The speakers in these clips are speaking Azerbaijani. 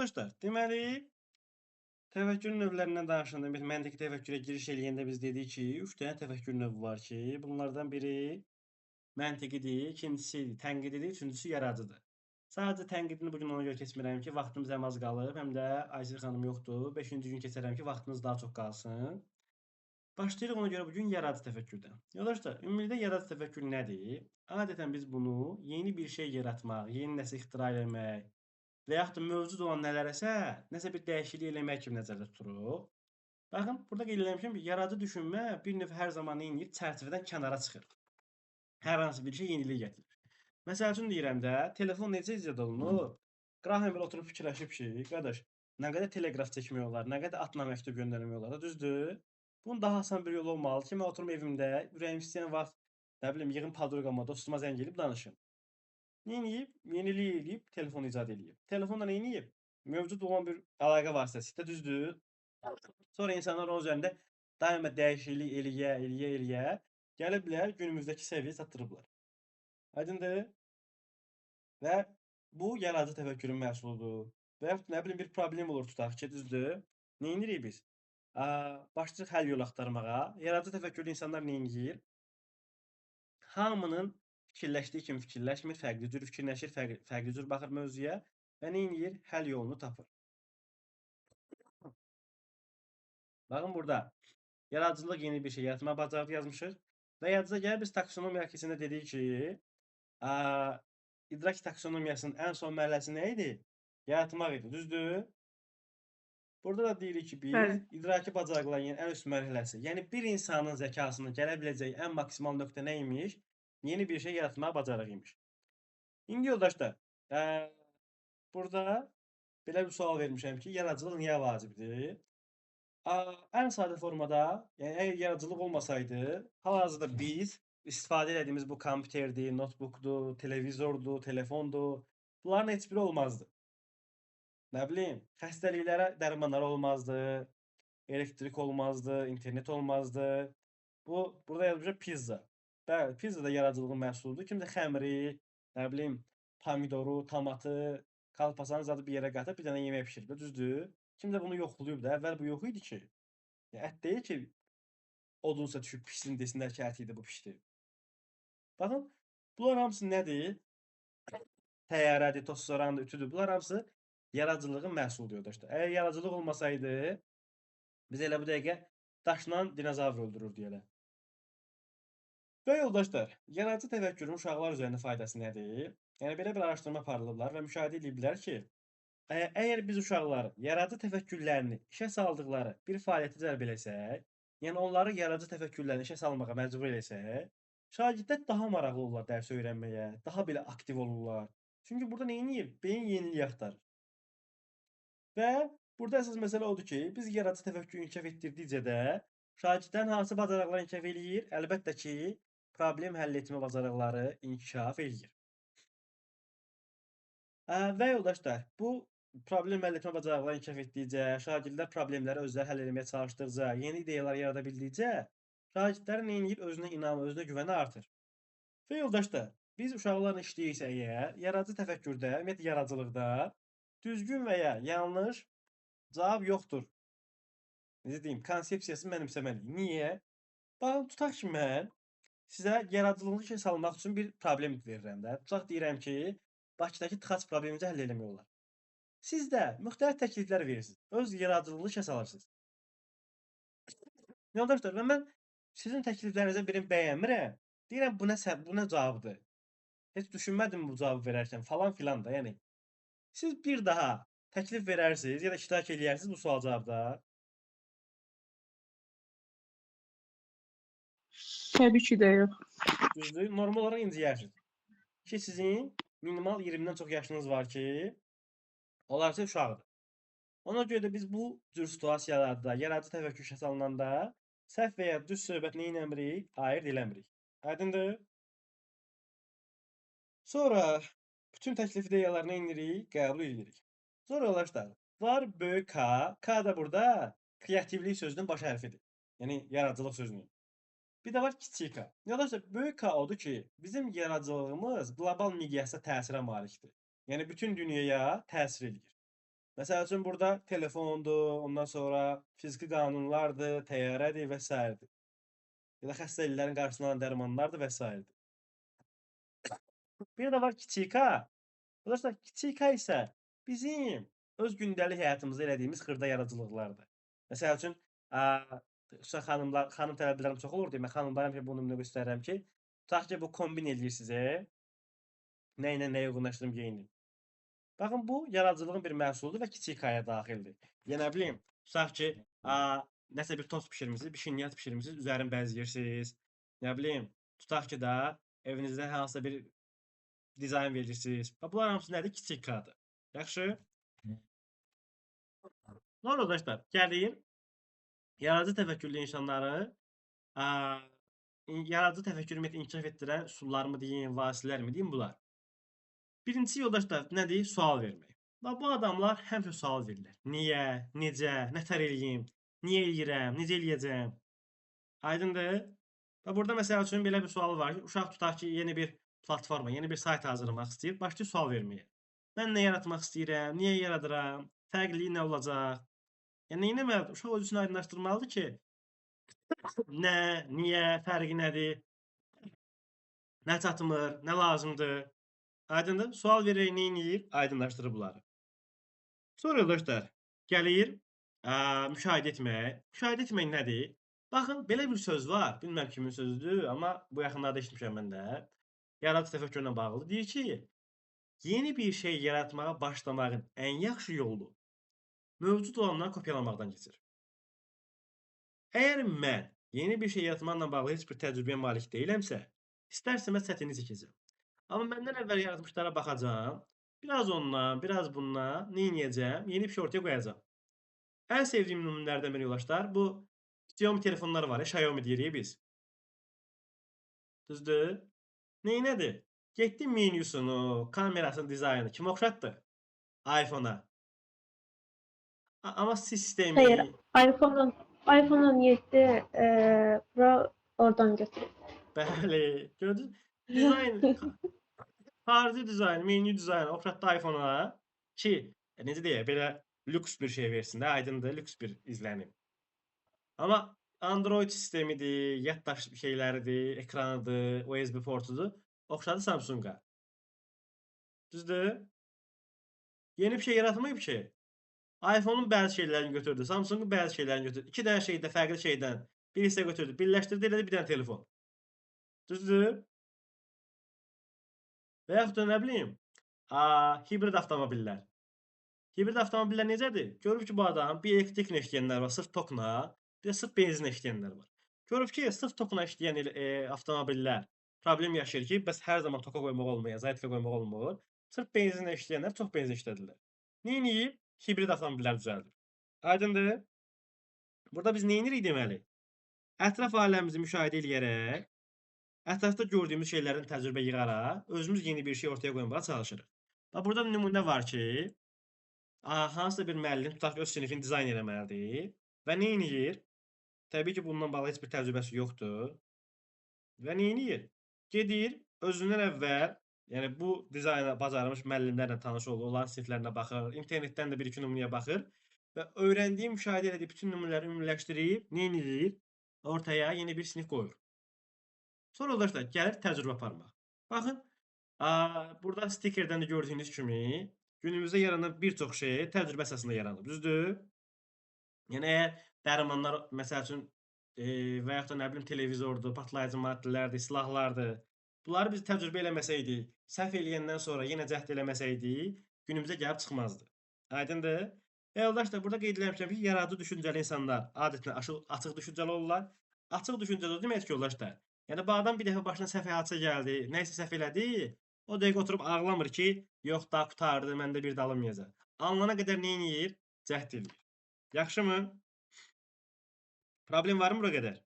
Arkadaşlar, deməli, təfəkkür növlərindən danışanda biz məntiqi təfəkkürə giriş eləyəndə biz dedik ki, 3 dənə təfəkkür növü var ki, bunlardan biri məntiqidir, ikincisi tənqididir, üçüncüsü yaradıcıdır. Sadəcə tənqidini bu gün ona görə keçmirəm ki, vaxtımız həm az qalıb, həm də Aysel xanım yoxdur. 5-ci gün keçərəm ki, vaxtınız daha çox qalsın. Başlayırıq ona görə bu gün yaradıcı təfəkkürdən. Yoldaşlar, ümumilikdə yaradıcı təfəkkür nədir? Adətən biz bunu yeni bir şey yaratmaq, yeni nəsə ixtira eləmək, və yaxud da mövcud olan nələrəsə nəsə bir dəyişiklik eləmək kimi nəzərdə tuturuq. Baxın, burada qeyd eləmişəm ki, yaradıcı düşünmə bir növ hər zaman nə edir? Çərçivədən kənara çıxır. Hər hansı bir şey yenilik gətirir. Məsəl üçün deyirəm də, telefon necə icad olunub? Graham Bell oturub fikirləşib ki, qardaş, nə qədər teleqraf çəkmək olar, nə qədər atla məktub göndərmək olar, düzdür? Bunun daha asan bir yolu olmalı ki, mən oturum evimdə, ürəyim istəyən vaxt, nə bilim, yığım padruqama, dostuma zəng edib danışım. Neyniyib? Yenilik eləyib, telefon icad eləyib. Telefonla neyniyib? Mövcud olan bir əlaqə vasitəsilə, düzdür? Sonra insanlar onun üzərində daima dəyişiklik eləyə, gəliblər günümüzdəki səviyyəyə çatdırıblar. Aydındır? Və bu yaradıcı təfəkkürün məhsuludur. Və yaxud nə bilim bir problem olur tutaq ki, düzdür? Neynirik biz? Başlayırıq həll yolu axtarmağa. Yaradıcı təfəkkürlü insanlar neyniyir? Hamının fikirləşdiyi kimi fikirləşmir, fərqli cür fikirləşir, fərqli cür baxır mövzuya və neyniyir? Həll yolunu tapır. Baxın burada yaradıcılıq yeni bir şey yaratma bacarığı yazmışıq və yadınıza gəlir biz taksonomiya keçəndə dedik ki, idrak taksonomiyasının ən son mərhələsi nə idi? Yaratmaq idi, düzdür? Burada da deyirik ki, biz Bəli. idraki bacarıqların yəni ən üst mərhələsi, yəni bir insanın zəkasının gələ biləcəyi ən maksimal nöqtə nə imiş? Yeni bir şey yaratmaq bacarığıymış. İndi yoldaşlar, burada belə bir sual vermişəm ki, yaradıcılıq niyə vacibdir? Ən sadə formada, yəni əgər yaradıcılıq olmasaydı, hal-hazırda biz istifadə etdiyimiz bu kompüterdir, notebookdur, televizordur, telefondur, bunların heç biri olmazdı. Nə bilim, xəstəliklərə dərmanlar olmazdı, elektrik olmazdı, internet olmazdı. Burada yazmışam pizza. Bəli, pizza da yaradıcılığın məhsuludur. Kimsə xəmiri, nə bilim, pomidoru, tomatı, kalpasanı zadı bir yerə qatıb bir dənə yemək bişirib, düzdür? Kimsə bunu yoxlayıb da, əvvəl bu yox idi ki. Ət deyil ki, odunsa düşüb pişsin desinlər ki, ət idi bu pişdi. Baxın, bunlar hamısı nədir? Təyyarədir, toz sorandır, ütüdür. Bunlar hamısı yaradıcılığın məhsuludur yoldaşlar. Əgər yaradıcılıq olmasaydı, biz elə bu dəqiqə daşla dinozavr öldürürdük elə. Və yoldaşlar, yaradıcı təfəkkürün uşaqlar üzərində faydası nədir? Yəni belə bir araşdırma aparılıblar və müşahidə ediblər ki, əgər biz uşaqların yaradıcı təfəkkürlərini işə saldıqları bir fəaliyyətə cəlb eləsək, yəni onları yaradıcı təfəkkürlərini işə salmağa məcbur eləsək, şagirdlər daha maraqlı olurlar dərs öyrənməyə, daha belə aktiv olurlar. Çünki burada neyniyir? Beyin yenilik axtarır. Və burada əsas məsələ odur ki, biz yaradıcı təfəkkürü inkişaf etdirdikcə də şagirdlərin hansı bacarıqlar inkişaf eləyir? Əlbəttə ki, problem həll etmə bacarıqları inkişaf eləyir. Və yoldaşlar, bu problem həll etmə bacarıqları inkişaf etdikcə, şagirdlər problemləri özləri həll etməyə çalışdıqca, yeni ideyalar yarada bildikcə, şagirdlərin neyniyir? Özünə inamı, özünə güvəni artır. Və yoldaşlar, biz uşaqlarla işləyirsə əgər, yaradıcı təfəkkürdə, ümumiyyətlə yaradıcılıqda düzgün və ya yanlış cavab yoxdur. Necə deyim, konsepsiyasını mənimsəməliyik. Niyə? Baxın, tutaq ki, mən sizə yaradıcılığınızı işə salmaq üçün bir problem verirəm də. Tutaq deyirəm ki, Bakıdakı tıxac problemimizi həll eləmək olar. Siz də müxtəlif təkliflər verirsiniz. Öz yaradıcılığınızı işə salırsınız. Yoldaşlar, və mən sizin təkliflərinizdən birini bəyənmirəm. Deyirəm, bu nə cavabdır? Heç düşünmədim bu cavabı verərkən falan filan da. Yəni siz bir daha təklif verərsiniz ya da iştirak eləyərsiniz bu sual-cavabda. Təbii ki də yox. Düzdür? Normal olaraq inciyərsiniz. Ki sizin minimal 20-dən çox yaşınız var ki, onlar isə uşaqdır. Ona görə də biz bu cür situasiyalarda yaradıcı təfəkkür işə salınanda səhv və ya düz söhbət nə eləmirik? Ayırd eləmirik. Aydındır? Sonra bütün təklif ideyalarını enirik, qəbul edirik. Sonra yoldaşlar, var böyük K. K da burada kreativlik sözünün baş hərfidir. Yəni yaradıcılıq sözünün. Bir də var kiçik K. Yoldaşlar, böyük K odur ki, bizim yaradıcılığımız qlobal miqyasda təsirə malikdir. Yəni bütün dünyaya təsir edir. Məsəl üçün burada telefondur, ondan sonra fiziki qanunlardır, təyyarədir və s. Ya da xəstə illərin qarşısına alan dərmanlardır və s. Bir də var kiçik K. Dostlar, kiçik K isə bizim öz gündəlik həyatımızda elədiyimiz xırda yaradıcılıqlardır. Məsəl üçün, xüsusən xanım tələbələrimiz çox olur deyə mən xanımlara həmişə bu nümunə göstərirəm ki, tutaq ki, bu kombin eləyirsiniz, nə ilə nəyə uyğunlaşdırım geyinin. Baxın, bu yaradıcılığın bir məhsuludur və kiçik K-ya daxildir. Yəni, nə bilim, tutaq ki, nəsə bir tost bişirmisiniz, bir şirniyyat bişirmisiniz, üzərini bəzəyirsiniz. Nə bilim, tutaq ki da, evinizdə hansısa bir dizayn verirsiniz. Bunlar hamısı nədir? Kiçik K-dır. Yaxşı? Sonra dostlar, gəlir, yaradıcı təfəkkürlü insanları, yaradıcı təfəkkürü ümumiyyətlə inkişaf etdirən üsullarmı deyim, vasitələrmi deyim, bunlar. Birincisi yoldaşlar, nədir? Sual vermək. Bu adamlar həmişə sual verirlər. Niyə, necə, nətər eləyim, niyə eləyirəm, necə eləyəcəm? Aydındır? Və burada məsəl üçün belə bir sual var ki, uşaq tutaq ki, yeni bir platforma, yeni bir sayt hazırlamaq istəyir, başlayır sual verməyə. Mən nə yaratmaq istəyirəm, niyə yaradıram, fərqliliyi nə olacaq? Yəni, nə etməlidir? Uşaq öz üçün aydınlaşdırmalıdır ki, nə, niyə, fərqi nədir, nə çatmır, nə lazımdır. Aydındır? Sual verərək nə edir? Aydınlaşdırır bunları. Sonra dostlar, gəlir müşahidə etmək. Müşahidə etmək nədir? Baxın, belə bir söz var. Bilmirəm kimin sözüdür, amma bu yaxınlarda eşitmişəm mən də. Yaradıcı təfəkkürlə bağlı. Deyir ki, yeni bir şey yaratmağa başlamağın ən yaxşı yolu mövcud olanları kopyalamaqdan keçir. Əgər mən yeni bir şey yaratmaqla bağlı heç bir təcrübəyə malik deyiləmsə, istər-istəməz çətinlik çəkəcəm. Amma məndən əvvəl yaratmışlara baxacağam, biraz ondan, biraz bundan nə edəcəm? Yeni bir şey ortaya qoyacağam. Ən sevdiyim nümunələrdən biri yoldaşlar, bu Xiaomi telefonları var ya, Xiaomi deyirik biz. Düzdür? Neynədir? Getdi menyusunu, kamerasının dizaynını kim oxşatdı? iPhone-a. Amma sistemi... Hayır, iPhone 17 Pro oradan götürüb. Bəli, gördünüz? Dizayn, xarici dizayn, menyu dizaynı oxşatdı iPhone-a ki, necə deyək, belə lüks bir şey versin də, aydındır, lüks bir izlənim. Amma Android sistemidir, yaddaş şeyləridir, ekranıdır, USB portudur, oxşadı Samsung-a. Düzdür? Yeni bir şey yaratmayıb ki. iPhone-un bəzi şeylərini götürdü, Samsung-un bəzi şeylərini götürdü. İki dənə şeydə, fərqli şeydən bir hissə götürdü, birləşdirdi, elədi bir dənə telefon. Düzdür? Və yaxud da nə bilim, hibrid avtomobillər. Hibrid avtomobillər necədir? Görüb ki, bu adam bir elektriklə işləyənlər var, sırf tokla, bir də sırf benzinlə işləyənlər var. Görüb ki, sırf tokla işləyən avtomobillər problem yaşayır ki, bəs hər zaman toka qoymaq olmuyor, zayitkə qoymaq olmur. Sırf benzinlə işləyənlər çox benzin işlədirlər. Neyniyib? Hibrid avtomobillər düzəldir. Aydındır? Burada biz neynirik deməli? Ətraf aləmimizi müşahidə edərək, ətrafda gördüyümüz şeylərdən təcrübə yığaraq, özümüz yeni bir şey ortaya qoymağa çalışırıq. Burada nümunə var ki, hansısa bir müəllim tutaq ki, öz sinifini dizayn eləməlidir və nə edir? Təbii ki, bununla bağlı heç bir təcrübəsi yoxdur. Və nə edir? Gedir, özündən əvvəl, yəni bu dizayna bacarmış müəllimlərlə tanış olur, onların siniflərinə baxır, internetdən də bir-iki nümunəyə baxır və öyrəndiyi, müşahidə etdiyi bütün nümunələri ümumiləşdirib, nə edir? Ortaya yeni bir sinif qoyur. Sonra yoldaşlar, gəlir təcrübə aparmaq. Baxın, burada stikerdən də gördüyünüz kimi, günümüzdə yaranan bir çox şey təcrübə əsasında yaranıb, düzdür? Yəni, əgər dərmanlar, məsəl üçün, və yaxud da nə bilim, televizordur, patlayıcı maddələrdir, silahlardır, bunları biz təcrübə eləməsəydik, səhv eləyəndən sonra yenə cəhd eləməsəydik, günümüzə gəlib çıxmazdı. Aydındır? Və yoldaşlar, burada qeyd eləmişəm ki, yaradıcı düşüncəli insanlar adətən açıq düşüncəli olurlar. Açıq düşüncəli o demək ki, yoldaşlar, yəni bu adam bir dəfə başına səhv hadisə gəldi, nə isə səhv elədi, o dəqiqə oturub ağlamır ki, yox da qutardı, məndə bir də alınmayacaq. Alınana qədər nə edir? Cəhd edir. Yaxşımı? Problem var mı bura qədər?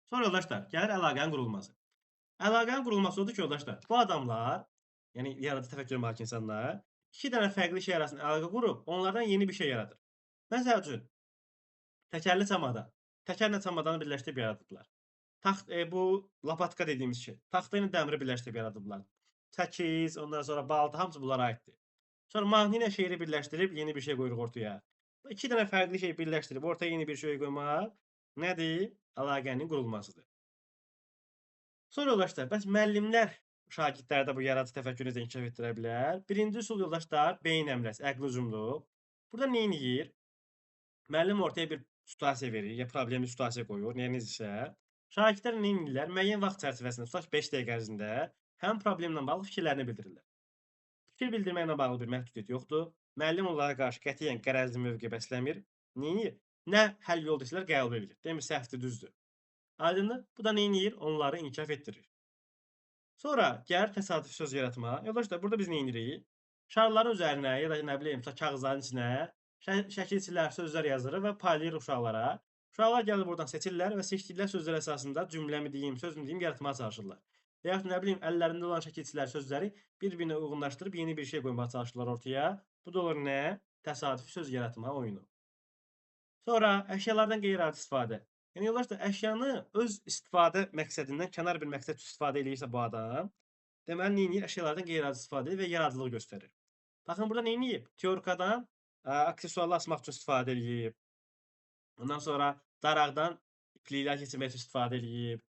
Sonra yoldaşlar, gəlir əlaqənin qurulması. Əlaqənin qurulması odur ki, yoldaşlar, bu adamlar, yəni yaradıcı təfəkkürə malik insanlar, iki dənə fərqli şey arasında əlaqə qurub, onlardan yeni bir şey yaradır. Məsəl üçün, təkərli çamadan. Təkərlə çamadanı birləşdirib yaradıblar. Bu lapatka dediyimiz şey. Taxta ilə dəmiri birləşdirib yaradıblar. Çəkiz, ondan sonra balta, hamısı bunlara aiddir. Sonra mahnı ilə şeiri birləşdirib yeni bir şey qoyuruq ortaya. Bu iki dənə fərqli şey birləşdirib ortaya yeni bir şey qoymaq nədir? Əlaqənin qurulmasıdır. Sonra yoldaşlar, bəs müəllimlər şagirdlərdə bu yaradıcı təfəkkürü necə inkişaf etdirə bilər? Birinci üsul yoldaşlar, beyin əmrəsi, əqli uzunluq. Burada nə edir? Müəllim ortaya bir situasiya verir, ya problemli situasiya qoyur, nəyinizsə. Şagirdlər nə edirlər? Müəyyən vaxt çərçivəsində, tutaq 5 dəqiqə ərzində həm problemlə bağlı fikirlərini bildirirlər. Fikir bildirməklə bağlı bir məhdudiyyət yoxdur. Müəllim onlara qarşı qətiyyən qərəzli mövqe bəsləmir. Neyini? Nə həll yol desələr qəbul edir. Demir, səhvdir, düzdür. Aydındır? Bu da neyini? Onları inkişaf etdirir. Sonra gəlir təsadüfi söz yaratma. Yoldaşlar, burada biz nə edirik? Şarların üzərinə ya da nə bilim, kağızların içinə şəkilçilər, sözlər yazırıq və paylayırıq uşaqlara. Uşaqlar gəlib buradan seçirlər və seçdikləri sözlər əsasında cümləmi deyim, sözümü deyim yaratmağa çalışırlar. Və yaxud nə bilim, əllərində olan şəkilçilər, sözləri bir-birinə uyğunlaşdırıb yeni bir şey qoymağa çalışırlar ortaya. Bu da olur nə? Təsadüfi söz yaratma oyunu. Sonra əşyalardan qeyri-adi istifadə. Yəni yoldaşlar, əşyanı öz istifadə məqsədindən kənar bir məqsəd üçün istifadə edirsə bu adam, deməli nə edir? Əşyalardan qeyri-adi istifadə edir və yaradıcılıq göstərir. Baxın burada nə edib? Teorikadan aksesuarlar asmaq üçün istifadə edib. Ondan sonra daraqdan ipliklər keçirmək üçün istifadə edib.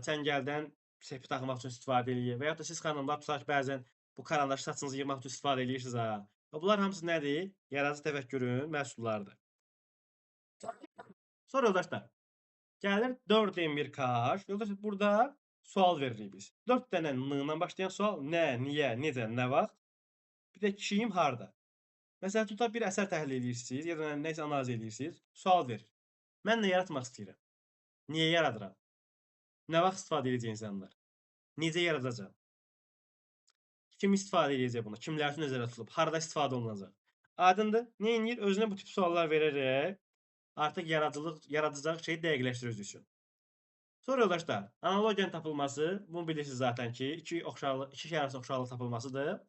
Çəngəldən sepi taxmaq üçün istifadə edib. Və ya da siz xanımlar tutaq ki, bəzən bu karandaşı saçınızı yığmaq üçün istifadə edirsiniz ha. Və bunlar hamısı nədir? Yaradıcı təfəkkürün məhsullarıdır. Sonra yoldaşlar, gəlir 4 bir kaş. Yoldaşlar, burada sual veririk biz. 4 dənə n-la başlayan sual. Nə, niyə, necə, nə vaxt? Bir də kim, harda? Məsələn, tutaq bir əsər təhlil edirsiniz, ya da nəsə analiz edirsiniz, sual verir. Mən nə yaratmaq istəyirəm? Niyə yaradıram? Nə vaxt istifadə edəcək insanlar? Necə yaradacaq? Kim istifadə edəcək bunu? Kimlər üçün nəzərdə tutulub? Harada istifadə olunacaq? Aydındır? Nə edir? Özünə bu tip suallar verərək artıq yaradacaq şeyi dəqiqləşdirir özü üçün. Sonra yoldaşlar, analogiyanın tapılması, bunu bilirsiniz zaten ki, iki şey arasında oxşarlıq tapılmasıdır.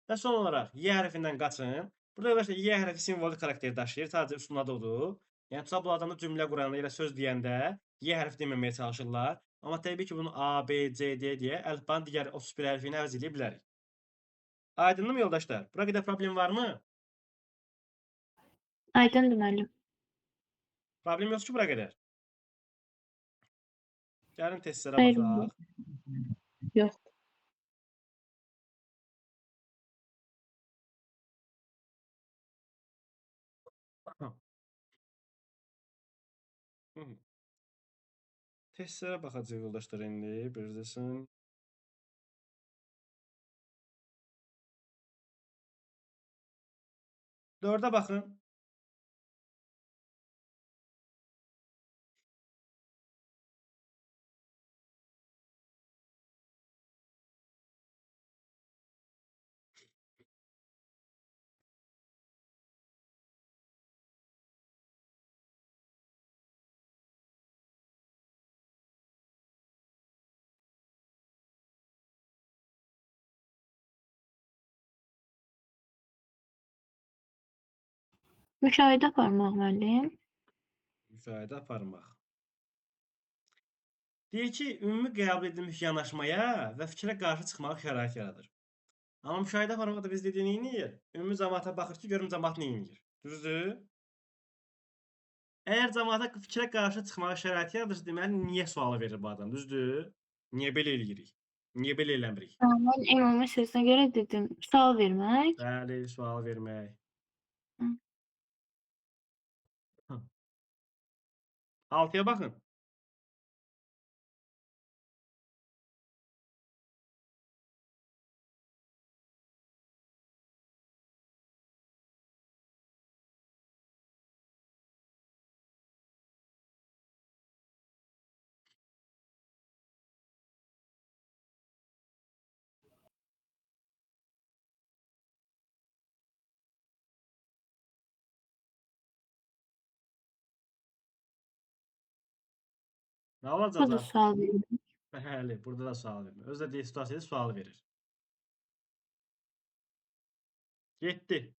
Və son olaraq Y hərfindən qaçın. Burada yoldaşlar Y hərfi simvolik xarakteri daşıyır. Sadəcə üstün adı odur. Yəni tutaq bu adamda cümlə quranda ya da söz deyəndə Y hərfi deməməyə çalışırlar. Amma təbii ki, bunu A, B, C, D deyə əlifbanın digər 31 hərfini əvəz edə bilərik. Aydındır mı yoldaşlar? Bura qədər problem varmı? Aydındır müəllim. Problem yoxdur ki, bura qədər. Gəlin testlərə Xeyr, baxaq. yox. Testlərə baxacaq yoldaşlar indi. Birdəsin. Dördə baxın. Müşahidə aparmaq müəllim. Müşahidə aparmaq. Deyir ki, ümumi qəbul edilmiş yanaşmaya və fikrə qarşı çıxmağa şərait yaradır. Amma müşahidə aparmaqda biz dediyi neyinir? Ümumi cəmaata baxır ki, görüm cəmaat neyinir. Düzdür? Əgər cəmaata fikrə qarşı çıxmağa şərait yaradırsa, deməli, niyə sualı verir bu adam, düzdür? Niyə belə eləyirik? Niyə belə eləmirik? Mən ümumi sözünə görə dedim, sual vermək. Bəli, sual vermək. Hı. 6-ya baxın. Nə Bu da olacaq? sual verir. Bəli, burada da sual vermir. Özü də deyil, situasiyada sual verir. 7.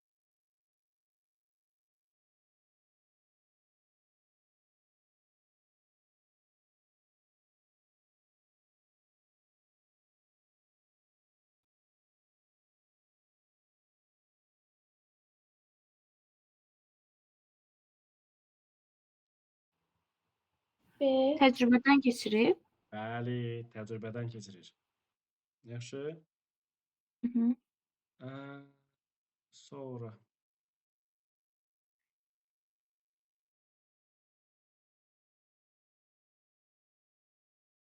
B. Təcrübədən keçirib. Bəli, təcrübədən keçirir. Yaxşı. Hı -hı. Sonra.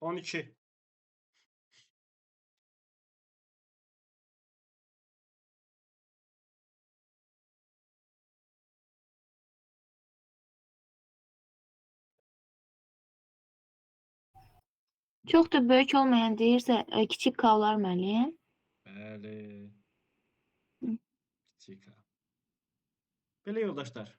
On iki. Çox da böyük olmayan deyirsə, kiçik K olar müəllim. Bəli. Hı. Kiçik A. Belə yoldaşlar,